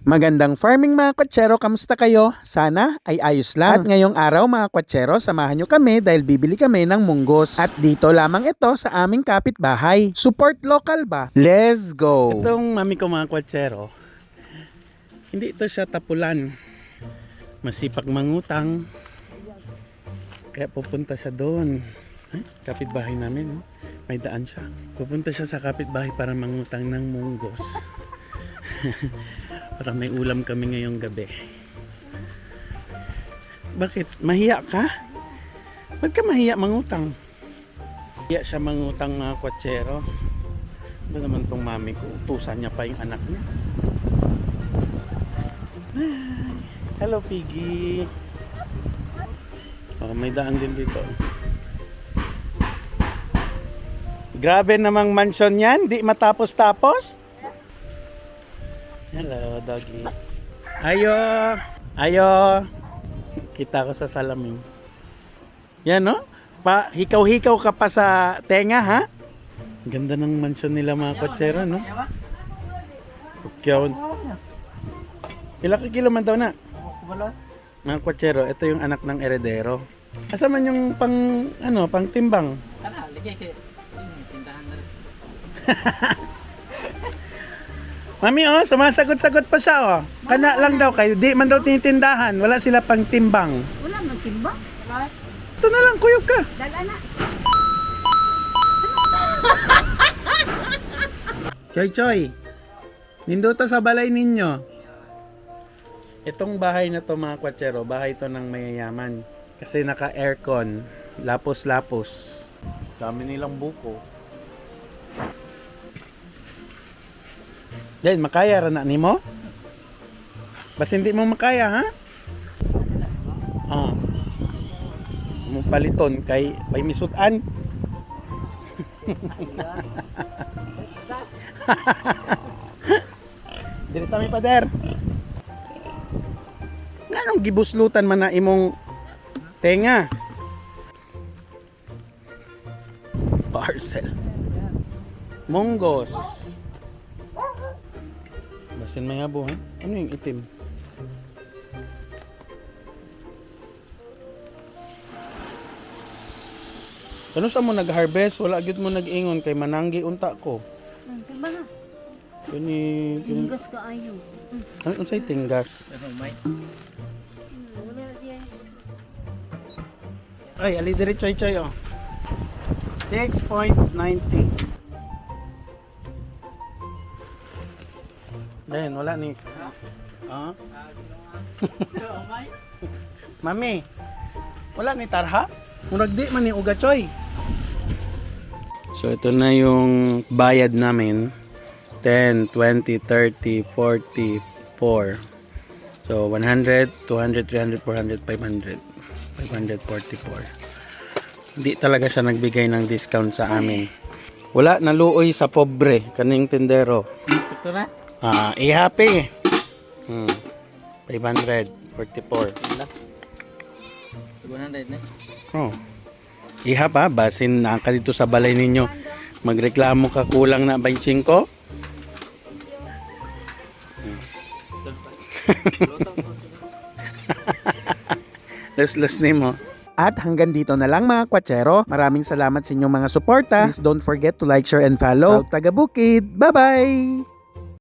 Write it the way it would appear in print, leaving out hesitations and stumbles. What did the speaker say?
Magandang farming mga kwatsero, kamusta kayo? Sana ay ayos lang. At ngayong araw mga kwatsero, samahan nyo kami dahil bibili kami ng munggos. At dito lamang ito sa aming kapitbahay. Support local ba? Let's go! Itong mami ko mga kwatsero, hindi ito siya tapulan. Masipag mangutang. Kaya pupunta siya doon. Kapitbahay namin, no? May daan siya. Pupunta siya sa kapitbahay para mangutang ng munggos. Para may ulam kami ngayong gabi. Bakit? Mahiya ka? Ba't ka mahiya mangutang? Mahiya siya mangutang mga kwatsero. Ba naman tong mami ko? Utusan niya pa yung anak niya. Ay, hello Piggy. Oh, may daan din dito. Grabe namang mansion yan. Di matapos-tapos. Hello, doggy. Ayo! Ayo! Kita ko sa salamin. Yan, no? Hikaw-hikaw ka pa sa tenga, ha? Ganda ng mansion nila mga kwatsero, no? Pukyaw. Ilang kilo man daw na? Mga kwatsero, ito yung anak ng eredero. Asa man yung pang timbang? Mami, oh, sumasagot-sagot pa siya, oh. Kana lang daw kayo, di man daw tinitindahan, wala sila pang timbang. Wala man timbang. Ito na lang, kuyog ka. Dala na. Choy, ninduta sa balay ninyo. Itong bahay na to mga kwatsero, bahay to ng mayayaman. Kasi naka-aircon, lapos-lapos. Dami nilang buko. Yan, makaya ra na nimo? Bas hindi mo makaya, ha? Ah. Mo paliton kay may misutan. Dili sa mi pader. Nganong gibuslutan man na imong tenga? Parcel. Munggos. Basin may habo, ha? Ano yung itim? Ano sa mo nag-harvest? Wala agad mo nag-ingon kay mananggi unta ko. Timbang na. Kini Tinggas ka ayo. ano unsay tinggas? Wala diyan. Ay, ali diri choy oh. 6.90. Then, wala ni. Ah? Mami, wala ni tarha? Murag di man ni uga choy. So, ito na yung bayad namin. 10, 20, 30, 40, 4. So, 100, 200, 300, 400, 500. 544. Hindi talaga siya nagbigay ng discount sa amin. Wala, naluoy sa pobre, kaning tindero. Ito na? I-happy. 544. 100 na. Oh. Ihap ha, basin na ka dito sa balay ninyo. Magreklamo ka kulang na 25. Less nimo. At hanggang dito na lang mga kwatsero. Maraming salamat sa inyong mga suporta. Please don't forget to like, share, and follow. Taga Bukid. Bye-bye!